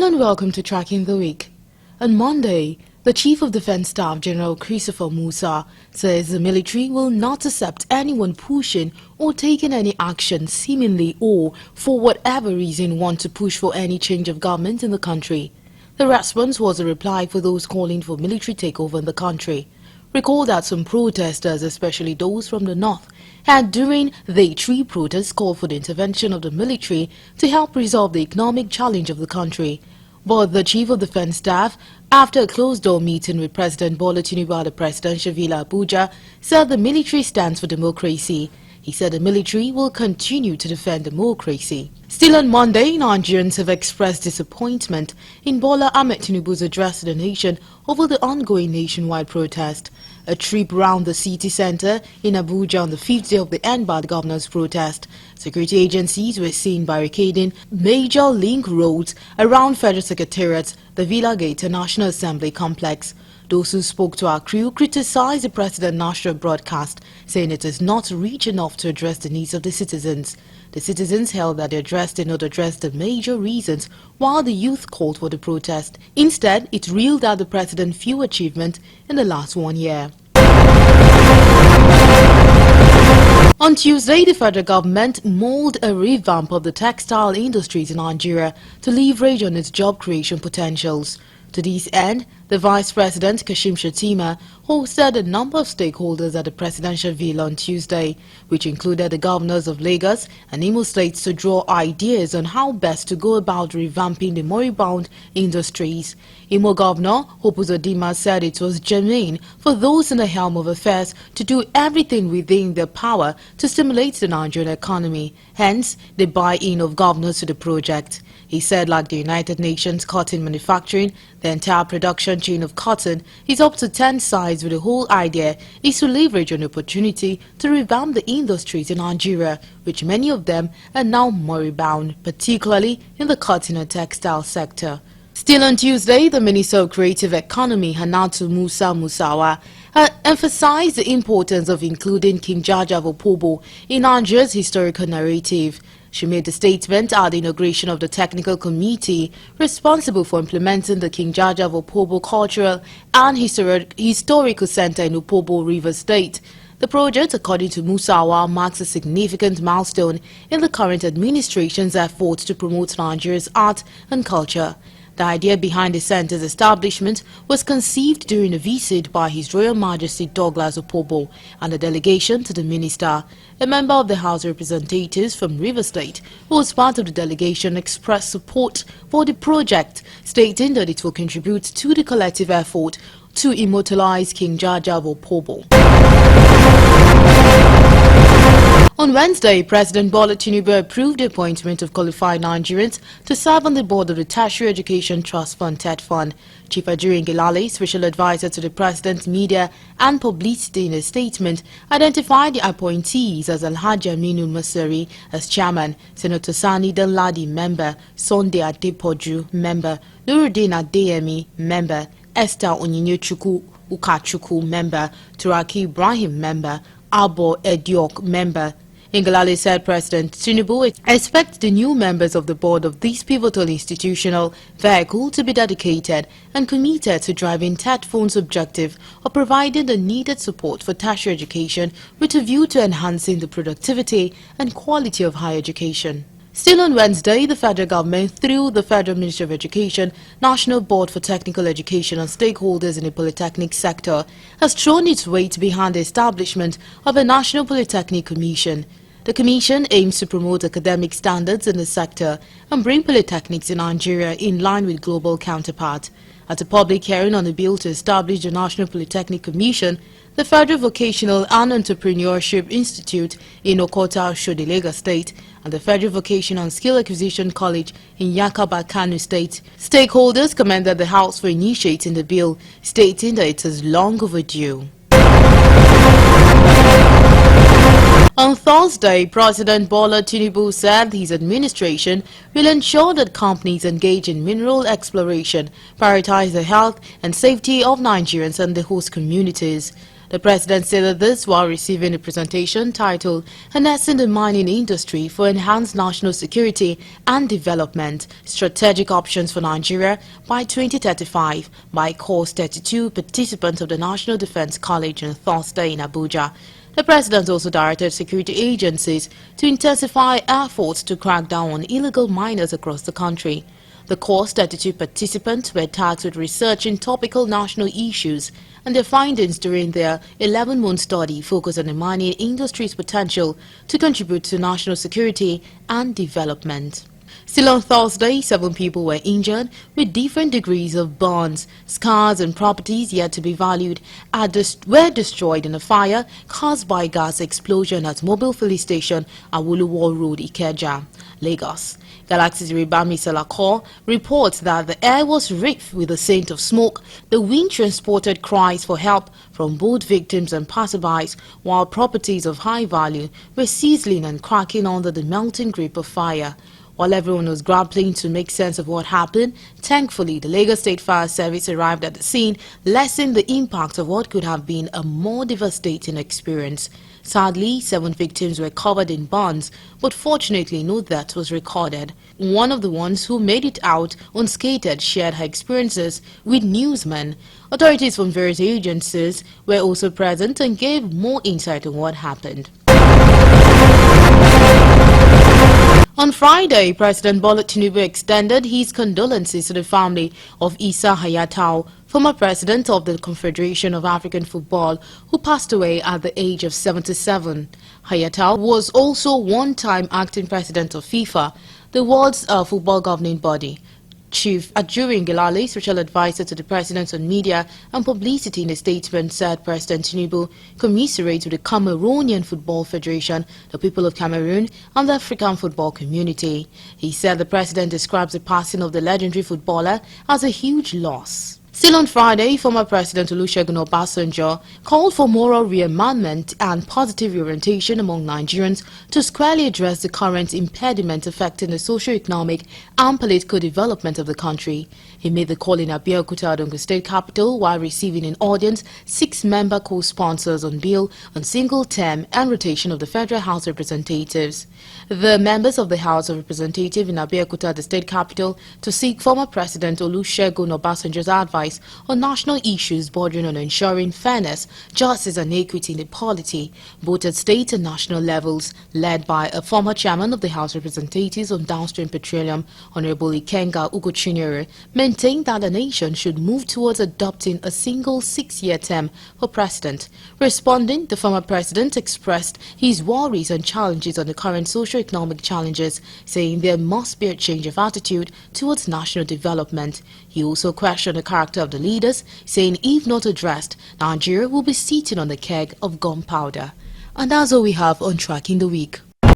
Hello and welcome to Tracking the Week. On Monday, the Chief of Defense Staff General Christopher Musa says the military will not accept anyone pushing or taking any action seemingly or for whatever reason want to push for any change of government in the country. The response was a reply for those calling for military takeover in the country. Recall that some protesters, especially those from the north, had during the tree protests called for the intervention of the military to help resolve the economic challenge of the country. But the Chief of Defense Staff, after a closed-door meeting with President Bola Tinubu at the Presidential Villa Abuja, said the military stands for democracy. He said the military will continue to defend democracy. Still on Monday, Nigerians have expressed disappointment in Bola Ahmed Tinubu's address to the nation over the ongoing nationwide protest. A trip round the city centre in Abuja on the 5th day of the NBAD governors' protest. Security agencies were seen barricading major link roads around Federal Secretariat, the Villa Gate and National Assembly complex. Those who spoke to our crew criticized the President National broadcast, saying it is not rich enough to address the needs of the citizens. The citizens held that the address did not address the major reasons while the youth called for the protest. Instead, it reeled out the president's few achievements in the last 1 year. On Tuesday, the federal government mulled a revamp of the textile industries in Nigeria to leverage on its job creation potentials. To this end, the Vice President Kashim Shettima hosted a number of stakeholders at the Presidential Villa on Tuesday, which included the governors of Lagos and Imo states to draw ideas on how best to go about revamping the moribund industries. Imo Governor Hope Uzodinma said it was germane for those in the helm of affairs to do everything within their power to stimulate the Nigerian economy, hence the buy-in of governors to the project. He said, like the United Nations cotton manufacturing, the entire production chain of cotton is up to 10 sides, with the whole idea is to leverage an opportunity to revamp the industries in Nigeria, which many of them are now moribund, particularly in the cotton and textile sector. Still on Tuesday, the Minister of Creative Economy, Hannatu Musa Musawa, emphasized the importance of including King Jaja of Opobo in Nigeria's historical narrative. She made the statement at the inauguration of the technical committee responsible for implementing the King Jaja of Opobo Cultural and Historical Center in Opobo, Rivers State. The project, according to Musawa, marks a significant milestone in the current administration's efforts to promote Nigeria's art and culture. The idea behind the center's establishment was conceived during a visit by His Royal Majesty Douglas Opobo and a delegation to the minister. A member of the House of Representatives from Rivers State, who was part of the delegation, expressed support for the project, stating that it will contribute to the collective effort to immortalize King Jaja of Opobo. On Wednesday, President Bola Tinubu approved the appointment of qualified Nigerians to serve on the board of the Tertiary Education Trust Fund (TET Fund). Chief Ajuri Ngelale, special advisor to the President's Media and Publicity, in a statement, identified the appointees as Alhaji Aminu Masari as chairman, Senator Sani Danladi, member, Sunday Adepoju, member, Nuruddin Adeyemi, member, Esther Onyinyechuku Ukachukwu, member, Turaki Ibrahim, member, Abo Ediok, member. Ngelale said President Tinubu expects the new members of the board of this pivotal institutional vehicle to be dedicated and committed to driving TET Fund's objective of providing the needed support for tertiary education with a view to enhancing the productivity and quality of higher education. Still on Wednesday, the federal government, through the Federal Ministry of Education, National Board for Technical Education and stakeholders in the polytechnic sector, has thrown its weight behind the establishment of a National Polytechnic Commission. The commission aims to promote academic standards in the sector and bring polytechnics in Nigeria in line with global counterparts. At a public hearing on the bill to establish the National Polytechnic Commission, the Federal Vocational and Entrepreneurship Institute in Okota, Oshodi, Lagos State, and the Federal Vocational and Skill Acquisition College in Yakaba, Kano State, stakeholders commended the House for initiating the bill, stating that it is long overdue. On Thursday, President Bola Tinubu said his administration will ensure that companies engage in mineral exploration prioritize the health and safety of Nigerians and the host communities. The president said that this while receiving a presentation titled Harnessing the Mining Industry for Enhanced National Security and Development, Strategic Options for Nigeria by 2035 by Course 32 participants of the National Defense College on Thursday in Abuja. The president also directed security agencies to intensify efforts to crack down on illegal miners across the country. The Course 32 participants were tasked with researching topical national issues, and their findings during their 11-month study focused on the mining industry's potential to contribute to national security and development. Still on Thursday, 7 people were injured with different degrees of burns. Scars and properties yet to be valued were destroyed in a fire caused by gas explosion at Mobile Filling Station, Awolowo Road, Ikeja, Lagos. Galaxy's Ribami Salako reports that the air was rife with the scent of smoke. The wind transported cries for help from both victims and passerbys, while properties of high value were sizzling and cracking under the melting grip of fire. While everyone was grappling to make sense of what happened, thankfully the Lagos State Fire Service arrived at the scene, lessening the impact of what could have been a more devastating experience. Sadly, 7 victims were covered in burns, but fortunately no death was recorded. One of the ones who made it out unscathed shared her experiences with newsmen. Authorities from various agencies were also present and gave more insight on what happened. On Friday, President Bola Tinubu extended his condolences to the family of Issa Hayatau, former president of the Confederation of African Football, who passed away at the age of 77. Hayatau was also one-time acting president of FIFA, the world's football governing body. Chief Ajuri Ngelale, special advisor to the president on media and publicity, in a statement said President Tinubu commiserates with the Cameroonian Football Federation, the people of Cameroon, and the African football community. He said the president describes the passing of the legendary footballer as a huge loss. Still on Friday, former President Olusegun Obasanjo called for moral realignment and positive reorientation among Nigerians to squarely address the current impediment affecting the socio-economic and political development of the country. He made the call in Abeokuta, Ondo State capital, while receiving in audience 6-member co-sponsors on bill on single term and rotation of the Federal House of Representatives. The members of the House of Representatives in Abeokuta, the state capital, to seek former President Olusegun Obasanjo's advice on national issues bordering on ensuring fairness, justice and equity in the polity, both at state and national levels, led by a former chairman of the House of Representatives on downstream petroleum, Honorable Ikenga Ugochinyere, maintained that the nation should move towards adopting a single 6-year term for president. Responding, the former president expressed his worries and challenges on the current socio-economic challenges, saying there must be a change of attitude towards national development. He also questioned the character of the leaders, saying if not addressed, Nigeria will be sitting on the keg of gunpowder. And that's all we have on Tracking the Week.